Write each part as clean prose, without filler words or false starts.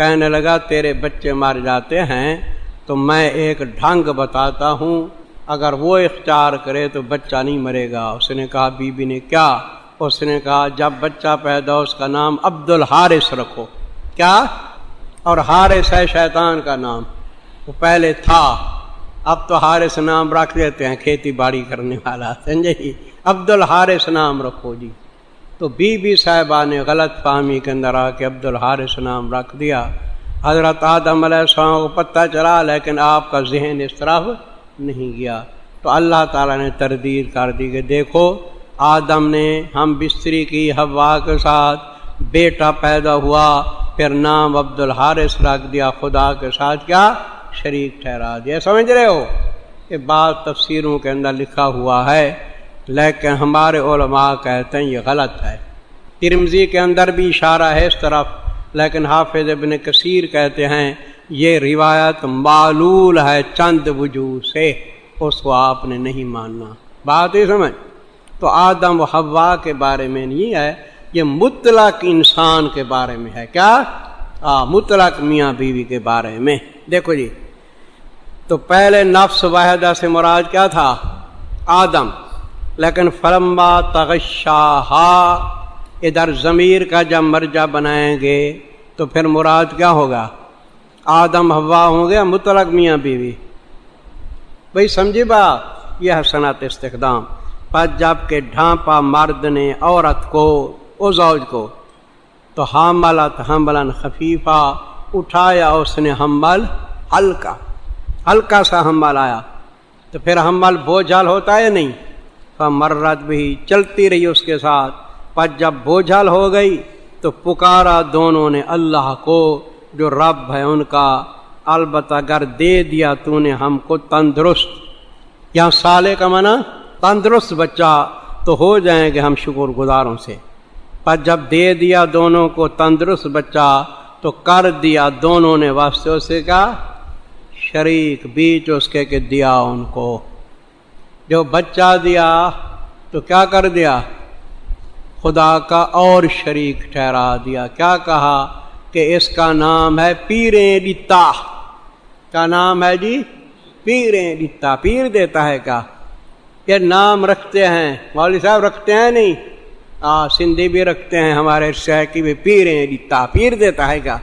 کہنے لگا تیرے بچے مر جاتے ہیں تو میں ایک ڈھنگ بتاتا ہوں، اگر وہ اختیار کرے تو بچہ نہیں مرے گا۔ اس نے کہا بی بی نے کیا؟ اس نے کہا جب بچہ پیدا ہو اس کا نام عبد الحارث رکھو۔ کیا؟ اور حارث ہے شیطان کا نام، وہ پہلے تھا، اب تو حارث نام رکھ دیتے ہیں کھیتی باڑی کرنے والا، سمجھے جی، عبد الحارث نام رکھو جی۔ تو بی بی صاحبہ نے غلط فہمی کے اندر آ کے عبد الحارث نام رکھ دیا۔ حضرت آدم علیہ السلام کو پتہ چلا، لیکن آپ کا ذہن اس طرف نہیں گیا، تو اللہ تعالیٰ نے تردید کر دی کہ دیکھو آدم نے ہم بستری کی حوا کے ساتھ، بیٹا پیدا ہوا، پھر نام عبد الحارث رکھ دیا، خدا کے ساتھ کیا شریک ٹھہرا دیا۔ سمجھ رہے ہو؟ یہ بات تفسیروں کے اندر لکھا ہوا ہے، لیکن ہمارے علماء کہتے ہیں یہ غلط ہے۔ ترمذی کے اندر بھی اشارہ ہے اس طرف، لیکن حافظ ابن کثیر کہتے ہیں یہ روایت معلول ہے چند وجوہ سے، اس کو آپ نے نہیں ماننا۔ بات ہی سمجھ؟ تو آدم و حوا کے بارے میں نہیں ہے، یہ مطلق انسان کے بارے میں ہے۔ کیا؟ مطلق میاں بیوی کے بارے میں۔ دیکھو جی، تو پہلے نفس واحدہ سے مراد کیا تھا؟ آدم، لیکن فلما تغشاہا، ادھر ضمیر کا جب مرجع بنائیں گے تو پھر مراد کیا ہوگا؟ آدم حوا ہوں گے مطلق میاں بیوی؟ بھئی سمجھی بات؟ یہ حسنات استخدام۔ پر جب کہ ڈھانپا مرد نے عورت کو، او زوج کو، تو حاملت حملا خفیفہ، اٹھایا اس نے حمل ہلکا، ہلکا سا حمل آیا، تو پھر حمل بوجھل ہوتا ہے نہیں؟ فمرت بھی، چلتی رہی اس کے ساتھ، پر جب بوجھل ہو گئی تو پکارا دونوں نے اللہ کو جو رب ہے ان کا، البتہ اگر دے دیا تو نے ہم کو تندرست، یہاں صالح کا معنی تندرست بچہ، تو ہو جائیں گے ہم شکر گزاروں سے۔ پر جب دے دیا دونوں کو تندرست بچہ تو کر دیا دونوں نے واسطے اسے کا شریک، بیچ اس کے کہ دیا ان کو، جو بچہ دیا تو کیا کر دیا؟ خدا کا اور شریک ٹھہرا دیا۔ کیا کہا کہ اس کا نام ہے پیریں ڈتا۔ کیا نام ہے جی؟ پیریں ڈتا۔ پیر دیتا ہے کیا؟ یہ نام رکھتے ہیں مولوی صاحب، رکھتے ہیں نہیں؟ سندھی بھی رکھتے ہیں، ہمارے سیکی بھی پیریں ڈتا، پیر دیتا ہے کیا؟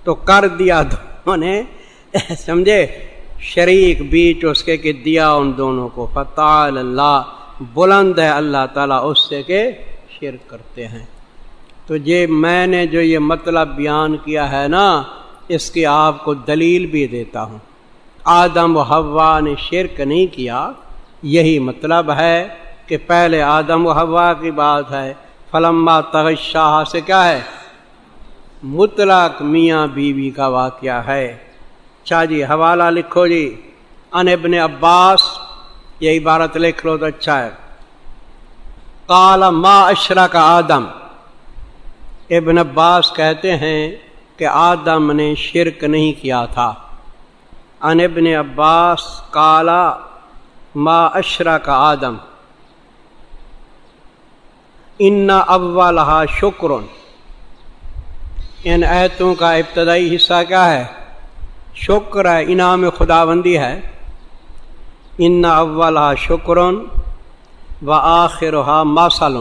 تو کر دیا دونوں نے، سمجھے، شریک بیچ اس کے کہ دیا ان دونوں کو۔ فتعال اللہ، بلند ہے اللہ تعالیٰ اس سے کہ شرک کرتے ہیں۔ تو یہ میں نے جو یہ مطلب بیان کیا ہے نا، اس کی آپ کو دلیل بھی دیتا ہوں۔ آدم و حوا نے شرک نہیں کیا، یہی مطلب ہے کہ پہلے آدم و حوا کی بات ہے، فلما تغشاہا سے کیا ہے؟ مطلق میاں بیوی کا واقعہ ہے۔ اچھا جی، حوالہ لکھو جی، ان ابن عباس، یہ عبارت لکھ لو تو اچھا ہے۔ قال ما اشرک آدم، ابن عباس کہتے ہیں کہ آدم نے شرک نہیں کیا تھا۔ ان ابن عباس قال ما اشرک آدم ان اولہا شکر۔ ان آیتوں کا ابتدائی حصہ کیا ہے؟ شکر ہے، انعام خداوندی ہے۔ ان اولہا شکر وآخرہا مثل،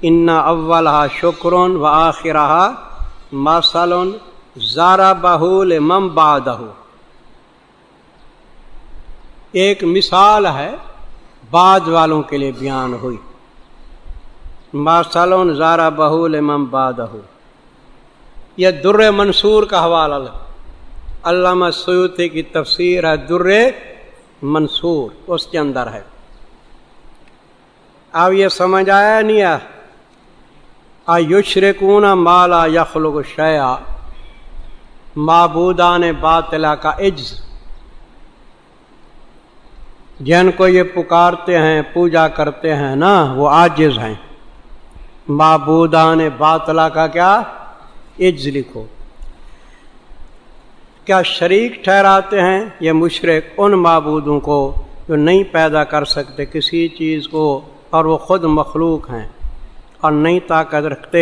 ان اولہا شکر وآخرہا مثل ضربہ لمن بعدہ، ایک مثال ہے بعد والوں کے لیے بیان ہوئی۔ مثل ضربہ لمن بعدہ، یہ در منصور کا حوالہ ہے، علامہ سیوطی کی تفسیر ہے در منصور، اس کے اندر ہے۔ اب یہ سمجھ آیا نہیں ہے؟ ایشرکون ما لا یخلق شیئا، معبودان باطلہ کا عجز، جن کو یہ پکارتے ہیں پوجا کرتے ہیں نا، وہ عاجز ہیں۔ معبودان باطلہ کا کیا عجز لکھو، کیا شریک ٹھہراتے ہیں یہ مشرک ان معبودوں کو جو نہیں پیدا کر سکتے کسی چیز کو، اور وہ خود مخلوق ہیں اور نہیں طاقت رکھتے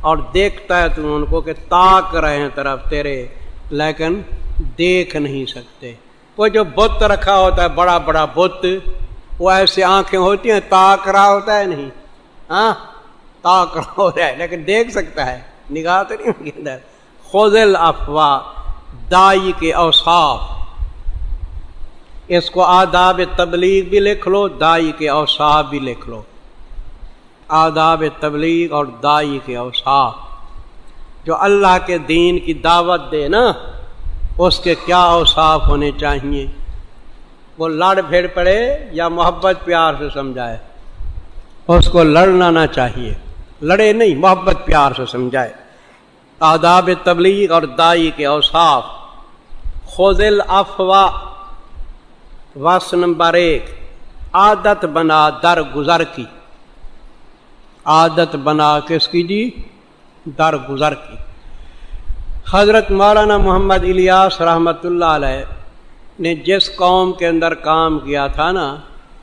اور دیکھتا ہے تم ان کو کہ تاک رہے ہیں طرف تیرے لیکن دیکھ نہیں سکتے۔ وہ جو بت رکھا ہوتا ہے بڑا بڑا بت، وہ ایسے آنکھیں ہوتی ہیں، تاک رہا ہوتا ہے نہیں، ہاں تاک رہا ہوتا ہے لیکن دیکھ سکتا ہے، نگاہ تو نہیں ان کے اندر۔ خذ العفو، دائی کے اوصاف، اس کو آداب تبلیغ بھی لکھ لو، دائی کے اوصاف بھی لکھ لو۔ آداب تبلیغ اور دائی کے اوصاف، جو اللہ کے دین کی دعوت دے نا، اس کے کیا اوصاف ہونے چاہیے؟ وہ لڑ بھیڑ پڑے یا محبت پیار سے سمجھائے؟ اس کو لڑنا نہ چاہیے، لڑے نہیں، محبت پیار سے سمجھائے۔ آداب تبلیغ اور دائی کے اوصاف، خذ العفو، وصف نمبر 1، عادت بنا در گزر کی، عادت بنا کس کی جی؟ در گزر کی۔ حضرت مولانا محمد الیاس رحمۃ اللہ علیہ نے جس قوم کے اندر کام کیا تھا نا،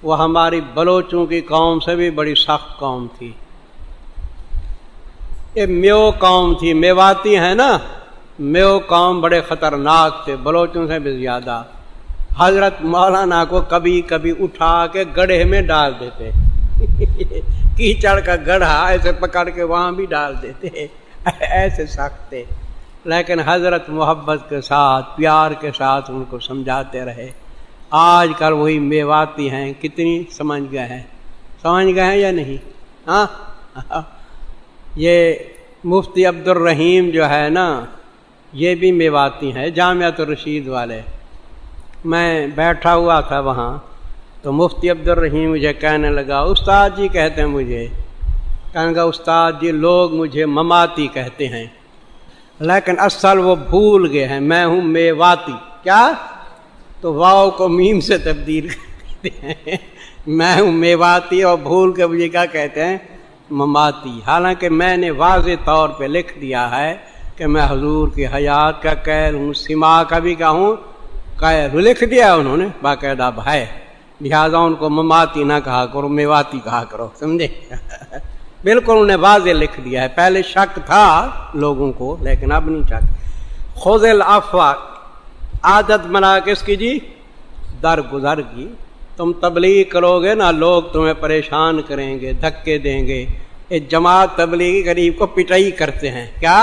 وہ ہماری بلوچوں کی قوم سے بھی بڑی سخت قوم تھی۔ یہ میو قوم تھی، میواتی ہے نا، میو قوم بڑے خطرناک تھے، بلوچوں سے بھی زیادہ۔ حضرت مولانا کو کبھی کبھی اٹھا کے گڑھے میں ڈال دیتے کیچڑ کا گڑھا ایسے پکڑ کے وہاں بھی ڈال دیتے، ایسے سخت تھے، لیکن حضرت محبت کے ساتھ پیار کے ساتھ ان کو سمجھاتے رہے۔ آج کل وہی میواتی ہیں، کتنی سمجھ گئے ہیں یا نہیں؟ ہاں یہ مفتی عبد الرحیم جو ہے نا، یہ بھی میواتی ہیں، جامعۃ الرشید والے۔ میں بیٹھا ہوا تھا وہاں تو مفتی عبد الرحیم مجھے کہنے لگا، استاد جی کہتے ہیں مجھے، کہنے لگا استاد جی لوگ مجھے مماتی کہتے ہیں، لیکن اصل وہ بھول گئے ہیں، میں ہوں میواتی۔ کیا؟ تو واو کو میم سے تبدیل کرتے ہیں، میں ہوں میواتی، اور بھول کے مجھے کیا کہتے ہیں؟ مماتی۔ حالانکہ میں نے واضح طور پہ لکھ دیا ہے کہ میں حضور کی حیات کا قائل ہوں، سما کا بھی کیا ہوں؟ قائل۔ لکھ دیا انہوں نے باقاعدہ ہے، لہٰذا ان کو مماتی نہ کہا کرو، میواتی کہا کرو، سمجھے؟ بالکل انہوں نے واضح لکھ دیا ہے، پہلے شک تھا لوگوں کو لیکن اب نہیں شک۔ خذ العفو، عادت بنا کس کی جی؟ در گزر کی۔ تم تبلیغ کرو گے نا، لوگ تمہیں پریشان کریں گے، دھکے دیں گے۔ ایک جماعت تبلیغی غریب کو پٹائی کرتے ہیں، کیا؟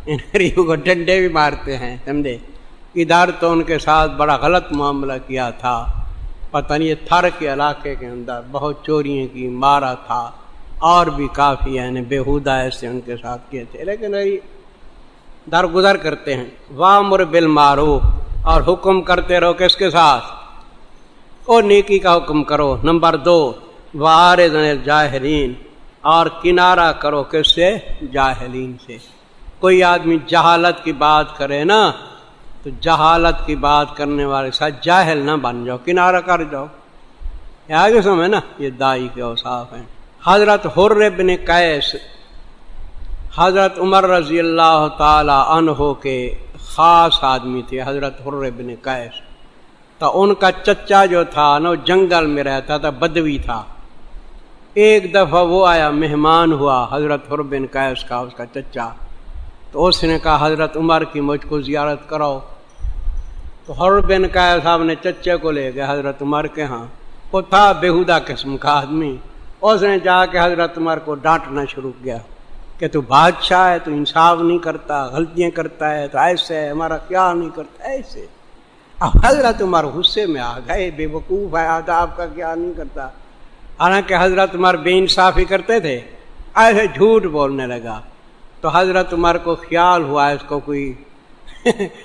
ان غریبوں کو ڈنڈے بھی مارتے ہیں، سمجھے؟ ادھر تو ان کے ساتھ بڑا غلط معاملہ کیا تھا، پتہ نہیں تھر کے علاقے کے اندر بہت چوریاں کی، مارا تھا، اور بھی کافی یعنی بےہودہ ایسے ان کے ساتھ کیے تھے، لیکن درگزر کرتے ہیں۔ وامر بالمعروف، اور حکم کرتے رہو کس کے ساتھ؟ اور نیکی کا حکم کرو۔ نمبر 2، وعارض عن الجاہلین، اور کنارہ کرو کس سے؟ جاہلین سے۔ کوئی آدمی جہالت کی بات کرے نا، تو جہالت کی بات کرنے والے ساتھ جاہل نہ بن جاؤ، کنارہ کر جاؤ۔ یہ آگے سمجھے نا، یہ دائی کے اوصاف ہیں۔ حضرت حر بن قیس، حضرت عمر رضی اللہ تعالی عنہ کے خاص آدمی تھے، حضرت حر بن قیس۔ تو ان کا چچا جو تھا نا، وہ جنگل میں رہتا تھا، بدوی تھا۔ ایک دفعہ وہ آیا، مہمان ہوا حضرت حر بن قیس کا، اس کا چچا۔ تو اس نے کہا حضرت عمر کی مجھ کو زیارت کراؤ۔ تو حر بن قیس صاحب نے چچے کو لے گئے حضرت عمر کے ہاں۔ وہ تھا بےہودہ قسم کا آدمی، اس نے جا کے حضرت عمر کو ڈانٹنا شروع کیا کہ تو بادشاہ ہے، تو انصاف نہیں کرتا، غلطیاں کرتا ہے، تو ایسے ہے، ہمارا خیال نہیں کرتا، ایسے۔ اب حضرت عمر غصے میں آ گئے، بے وقوف ہے، آداب کا خیال نہیں کرتا۔ حالانکہ حضرت عمر بے انصافی کرتے تھے، ایسے جھوٹ بولنے لگا۔ تو حضرت عمر کو خیال ہوا اس کو کوئی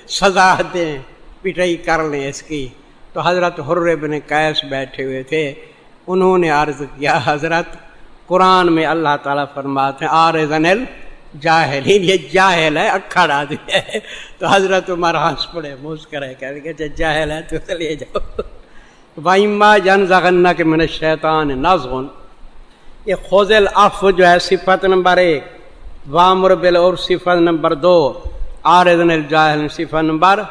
سزا دیں، پٹائی کر لیں اس کی۔ تو حضرت حر بن قیس بیٹھے ہوئے تھے، انہوں نے عرض کیا حضرت قرآن میں اللہ تعالیٰ فرماتے ہیں عارض عن الجاہلین، یہ جاہل ہے، اکھڑ آدمی ہے۔ تو حضرت عمر ہنس پڑے، مسکرے، کہہ کہ جاہل ہے تو چلے جاؤ۔ وَإِمَّا يَنزَغَنَّكَ مِنَ الشَّيْطَانِ نَزْغٌ، یہ خذ العفو جو ہے صفت نمبر 1، وامر بالعرف صفت نمبر 2، عارض عن الجاہلین صفت نمبر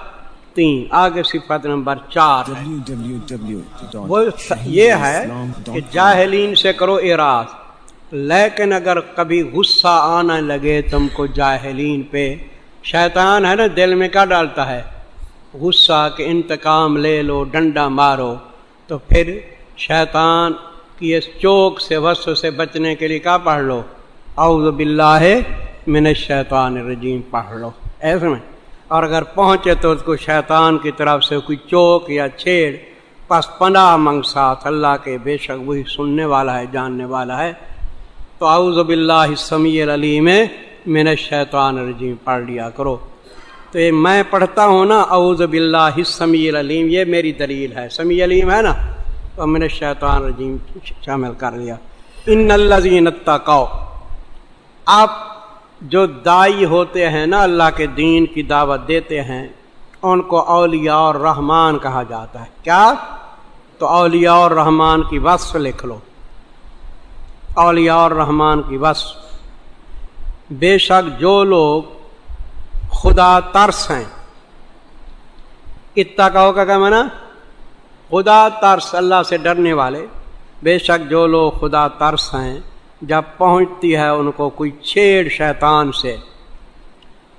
3، آگے صفت نمبر 4 وہ یہ ہے کہ جاہلین سے کرو اعراض۔ لیکن اگر کبھی غصہ آنے لگے تم کو جاہلین پہ، شیطان ہے نا دل میں کیا ڈالتا ہے؟ غصہ، کہ انتقام لے لو، ڈنڈا مارو، تو پھر شیطان کی اس چوک سے وسوسے سے بچنے کے لیے کیا پڑھ لو؟ اعوذ باللہ من الشیطان الرجیم پڑھ لو، ایسے میں۔ اور اگر پہنچے تو اس کو شیطان کی طرف سے کوئی چوک یا چھیڑ، پس پناہ منگ ساتھ اللہ کے، بے شک وہی سننے والا ہے، جاننے والا ہے۔ تو اعوذ باللہ السمیع العلیم من الشیطان الرجیم پڑھ لیا کرو۔ تو یہ میں پڑھتا ہوں نا اعوذ باللہ السمیع العلیم، یہ میری دلیل ہے، سمیع علیم ہے نا، تو من الشیطان الرجیم شامل کر لیا۔ ان الذین اتقوا، آپ جو دائی ہوتے ہیں نا اللہ کے دین کی دعوت دیتے ہیں، ان کو اولیاء الرحمن کہا جاتا ہے۔ کیا؟ تو اولیاء الرحمن کی وصف لکھ لو، اولیاء الرحمن کی وصف، بے شک جو لوگ خدا ترس ہیں، اتقوا کا کیا معنی؟ خدا ترس، اللہ سے ڈرنے والے، بے شک جو لوگ خدا ترس ہیں، جب پہنچتی ہے ان کو کوئی چھیڑ شیطان سے،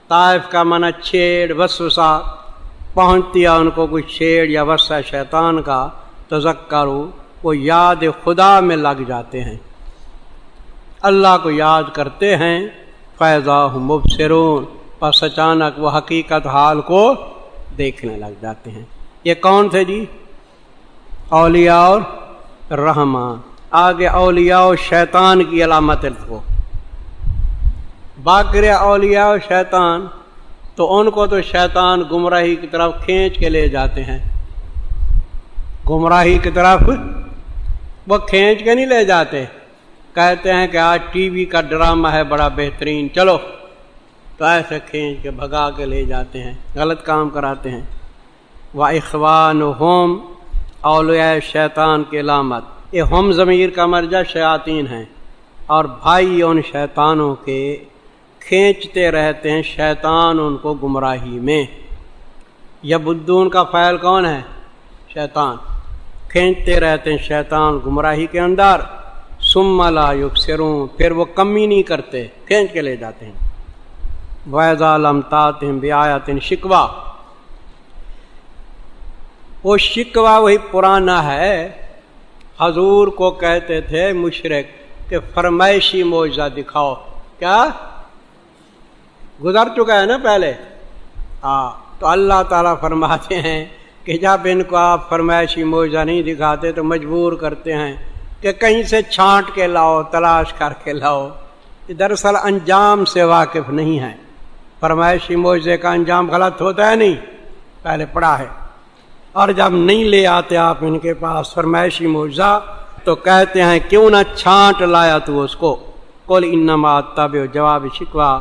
طائف کا معنی چھیڑ، وسوسہ، پہنچتی ہے ان کو کوئی چھیڑ یا وسوسہ شیطان کا، تذکروا، وہ یاد خدا میں لگ جاتے ہیں، اللہ کو یاد کرتے ہیں، فیضا ہم مبصرون، پس اچانک وہ حقیقت حال کو دیکھنے لگ جاتے ہیں۔ یہ کون تھے جی؟ اولیاء الرحمن۔ آگے اولیاء شیطان کی علامت کو، باقی اولیاء شیطان تو ان کو تو شیطان گمراہی کی طرف کھینچ کے لے جاتے ہیں، گمراہی کی طرف وہ کھینچ کے نہیں لے جاتے، کہتے ہیں کہ آج ٹی وی کا ڈرامہ ہے بڑا بہترین، چلو، تو ایسے کھینچ کے بھگا کے لے جاتے ہیں، غلط کام کراتے ہیں۔ وَإِخْوَانُهُمْ، اولیاء شیطان کی علامت، یہ ہم ضمیر کا مرجع شیاطین ہیں، اور بھائی ان شیطانوں کے کھینچتے رہتے ہیں شیطان ان کو گمراہی میں۔ یبدون کا فاعل کون ہے؟ شیطان، کھینچتے رہتے ہیں شیطان گمراہی کے اندر، ثم لا یبصرون، پھر وہ کمی نہیں کرتے، کھینچ کے لے جاتے ہیں۔ وَإِذَا لَمْ تَأْتِهِمْ بِآیَةٍ شکوہ، وہ شکوہ وہی پرانا ہے، حضور کو کہتے تھے مشرک کہ فرمائشی معجزہ دکھاؤ، کیا گزر چکا ہے نا پہلے، تو اللہ تعالیٰ فرماتے ہیں کہ جب ان کو آپ فرمائشی معجزہ نہیں دکھاتے تو مجبور کرتے ہیں کہ کہیں سے چھانٹ کے لاؤ، تلاش کر کے لاؤ، دراصل انجام سے واقف نہیں ہے، فرمائشی معجزے کا انجام غلط ہوتا ہے، نہیں پہلے پڑھا ہے، اور جب نہیں لے آتے آپ ان کے پاس فرمائشی معجزہ تو کہتے ہیں کیوں نہ چھانٹ لایا تو اس کو، قل انما اتبع، جواب شکوہ،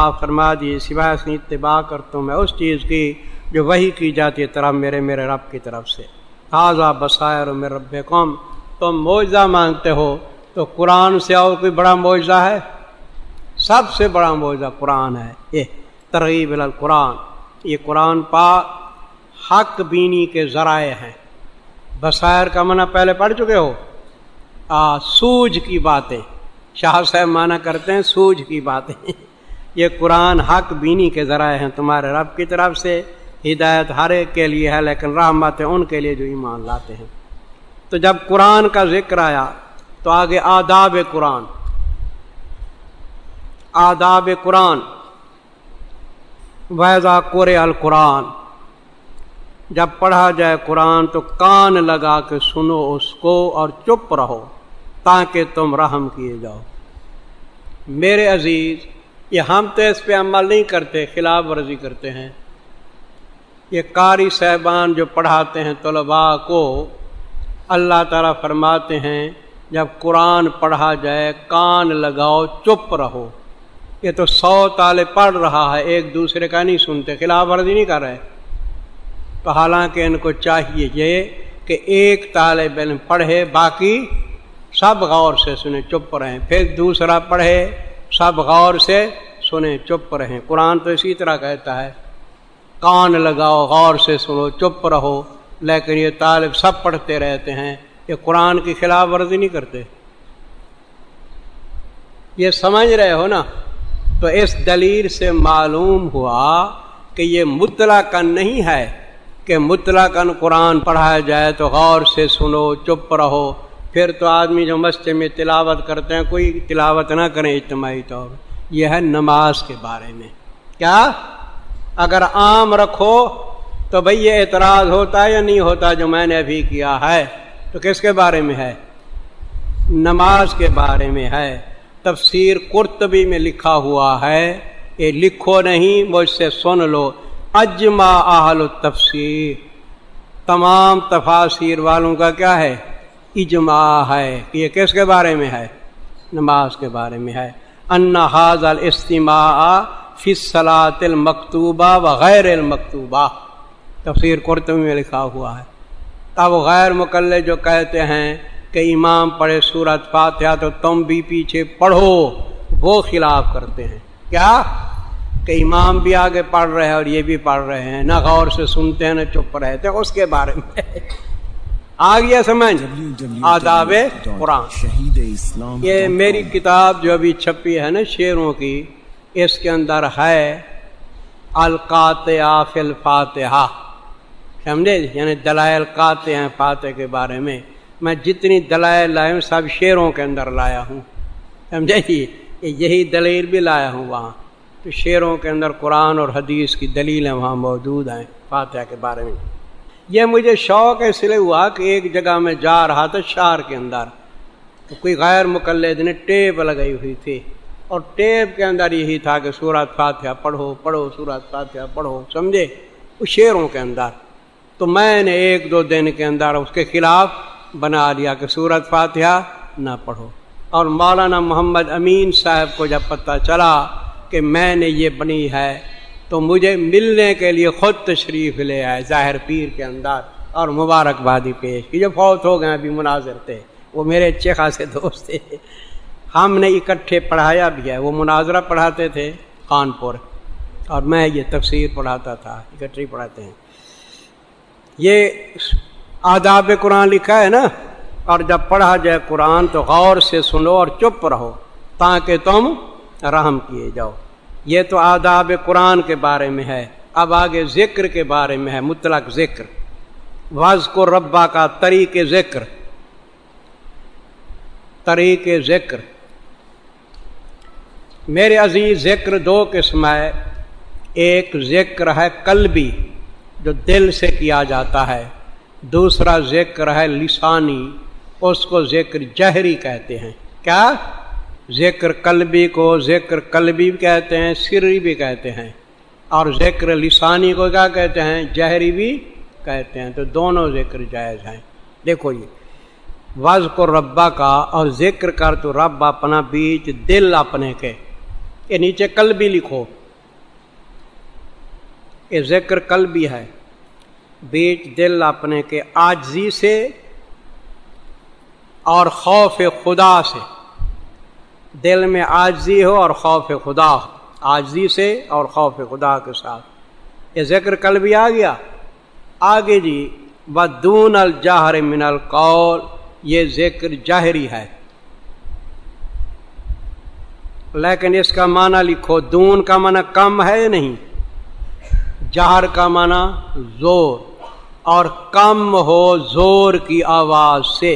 آپ فرما دیے سوائے اس نے اتباع کرتا ہوں میں اس چیز کی جو وحی کی جاتی ہے طرف میرے رب کی طرف سے، ھذا بصائر من ربکم، تم معجزہ مانگتے ہو تو قرآن سے اور کوئی بڑا معجزہ ہے؟ سب سے بڑا معجزہ قرآن ہے، یہ ترغیب الی القرآن، یہ قرآن پاک حق بینی کے ذرائع ہیں۔ بصائر کا معنی پہلے پڑھ چکے ہو، سوجھ کی باتیں، شاہ صاحب معنی کرتے ہیں سوجھ کی باتیں، یہ قرآن حق بینی کے ذرائع ہیں تمہارے رب کی طرف سے، ہدایت ہر ایک کے لیے ہے لیکن رحمت ہے ان کے لیے جو ایمان لاتے ہیں۔ تو جب قرآن کا ذکر آیا تو آگے آداب قرآن، آداب قرآن، وَإِذَا قُرِئَ الْقُرْآنُ، جب پڑھا جائے قرآن تو کان لگا کے سنو اس کو اور چپ رہو تاکہ تم رحم کیے جاؤ۔ میرے عزیز، یہ ہم تو اس پہ عمل نہیں کرتے، خلاف ورزی کرتے ہیں، یہ قاری صاحبان جو پڑھاتے ہیں طلباء کو، اللہ تعالیٰ فرماتے ہیں جب قرآن پڑھا جائے کان لگاؤ چپ رہو۔ یہ تو 100 طالب پڑھ رہا ہے، ایک دوسرے کا نہیں سنتے، خلاف ورزی نہیں کر رہے، تو حالانکہ ان کو چاہیے یہ کہ ایک طالب علم پڑھے، باقی سب غور سے سنیں، چپ رہیں، پھر دوسرا پڑھے، سب غور سے سنیں، چپ رہیں۔ قرآن تو اسی طرح کہتا ہے کان لگاؤ، غور سے سنو، چپ رہو، لیکن یہ طالب سب پڑھتے رہتے ہیں، یہ قرآن کی خلاف ورزی نہیں کرتے۔ یہ سمجھ رہے ہو نا؟ تو اس دلیل سے معلوم ہوا کہ یہ مطلقاً نہیں ہے کہ مطلقاً قرآن پڑھایا جائے تو غور سے سنو، چپ رہو، پھر تو آدمی جو مسجد میں تلاوت کرتے ہیں کوئی تلاوت نہ کریں اجتماعی طور پر۔ یہ ہے نماز کے بارے میں۔ کیا اگر عام رکھو تو بھئی یہ اعتراض ہوتا ہے یا نہیں ہوتا جو میں نے ابھی کیا ہے؟ تو کس کے بارے میں ہے؟ نماز کے بارے میں ہے۔ تفسیر قرطبی میں لکھا ہوا ہے، یہ لکھو نہیں، مجھ سے سن لو، اجمع اہل التفسیر، تمام تفاسیر والوں کا کیا ہے؟ اجماع ہے کہ یہ کس کے بارے میں ہے؟ نماز کے بارے میں ہے۔ ان ھذا الاستماع فی الصلاۃ المکتوبہ وغیر المکتوبہ، تفسیر قرطبی میں لکھا ہوا ہے۔ اب غیر مقلد جو کہتے ہیں کہ امام پڑھے سورۃ فاتحہ تو تم بھی پیچھے پڑھو، وہ خلاف کرتے ہیں۔ کیا کہ امام بھی آگے پڑھ رہے ہیں اور یہ بھی پڑھ رہے ہیں، نہ غور سے سنتے ہیں نہ چپ رہتے ہیں، اس کے بارے میں آ گیا سمجھ؟ آداب قرآن۔ یہ میری کتاب جو ابھی چھپی ہے نا شعروں کی، اس کے اندر ہے القاطعہ فی الفاتحہ، سمجھے؟ یعنی دلائل قاطع ہیں فاتحہ کے بارے میں۔ میں جتنی دلائل لایا ہوں سب شعروں کے اندر لایا ہوں، سمجھے جی؟ یہی دلیل بھی لایا ہوں وہاں، تو شعروں کے اندر قرآن اور حدیث کی دلیلیں وہاں موجود ہیں فاتحہ کے بارے میں۔ یہ مجھے شوق اس لیے ہوا کہ ایک جگہ میں جا رہا تھا شہر کے اندر، تو کوئی غیر مقلد نے ٹیپ لگائی ہوئی تھی، اور ٹیپ کے اندر یہی تھا کہ سورۃ فاتحہ پڑھو پڑھو، سورۃ فاتحہ پڑھو، سمجھے؟ اس شعروں کے اندر۔ تو میں نے ایک دو دن کے اندر اس کے خلاف بنا لیا کہ سورۃ فاتحہ نہ پڑھو، اور مولانا محمد امین صاحب کو جب پتہ چلا کہ میں نے یہ بنی ہے تو مجھے ملنے کے لیے خود تشریف لے آئے ظاہر پیر کے اندر، اور مبارکبادی پیش کی۔ جو فوت ہو گئے ابھی مناظر تھے، وہ میرے اچھے خاصے دوست تھے، ہم نے اکٹھے پڑھایا بھی ہے۔ وہ مناظرہ پڑھاتے تھے کانپور، اور میں یہ تفسیر پڑھاتا تھا، اکٹھے پڑھاتے ہیں۔ یہ آداب قرآن لکھا ہے نا، اور جب پڑھا جائے قرآن تو غور سے سنو اور چپ رہو تاکہ تم رحم کیے جاؤ۔ یہ تو آداب قرآن کے بارے میں ہے۔ اب آگے ذکر کے بارے میں ہے، مطلق ذکر۔ واذکر ربک کا طریق ذکر، طریق ذکر میرے عزیز، ذکر دو قسم ہے۔ ایک ذکر ہے قلبی جو دل سے کیا جاتا ہے، دوسرا ذکر ہے لسانی، اس کو ذکر جہری کہتے ہیں۔ کیا؟ ذکر قلبی کو ذکر قلبی بھی کہتے ہیں، سری بھی کہتے ہیں، اور ذکر لسانی کو کیا کہتے ہیں؟ جہری بھی کہتے ہیں۔ تو دونوں ذکر جائز ہیں۔ دیکھو یہ واذکر ربک کا، اور ذکر کر تو رب اپنا بیچ دل اپنے کے، یہ نیچے قلبی لکھو، یہ ذکر قلبی ہے، بیچ دل اپنے کے عاجزی سے اور خوف خدا سے۔ دل میں عاجزی ہو اور خوف خدا ہو، عاجزی سے اور خوف خدا کے ساتھ، یہ ذکر قلبی آ گیا۔ آگے جی بدون الجہر من القول، یہ ذکر جہری ہے، لیکن اس کا معنی لکھو، دون کا معنی کم ہے یا نہیں، جہر کا معنی زور، اور کم ہو زور کی آواز سے،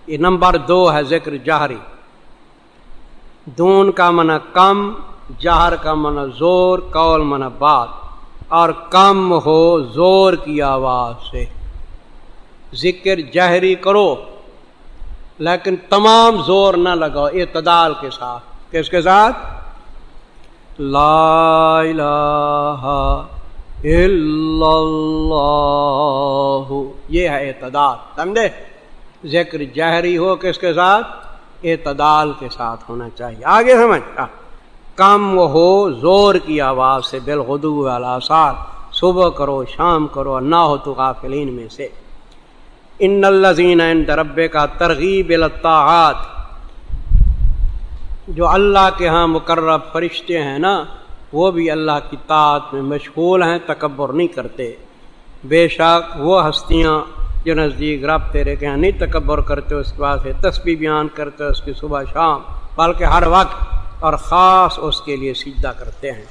یہ نمبر 2 ہے ذکر جہری۔ دون کا معنی کم، جہر کا معنی زور، قول معنی بات، اور کم ہو زور کی آواز سے۔ ذکر جہری کرو لیکن تمام زور نہ لگاؤ، اعتدال کے ساتھ۔ کس کے ساتھ؟ لا الہ الا اللہ، یہ ہے اعتدال، سمجھے؟ ذکر جہری ہو کس کے ساتھ؟ اعتدال کے ساتھ ہونا چاہیے۔ آگے سمجھ، کم ہو زور کی آواز سے، بالغدو والآصال، صبح کرو شام کرو، نہ ہو تو غافلین میں سے۔ ان الذین عند ربک، ترغیب الی الطاعات، جو اللہ کے ہاں مقرب فرشتے ہیں نا، وہ بھی اللہ کی طاعت میں مشغول ہیں، تکبر نہیں کرتے۔ بے شک وہ ہستیاں جو نزدیک رب تیرے کے ہاں نہیں تکبر کرتے اس کے واسطے تسبیح بیان کرتے اس کی صبح شام، بلکہ ہر وقت اور خاص اس کے لیے سجدہ کرتے ہیں۔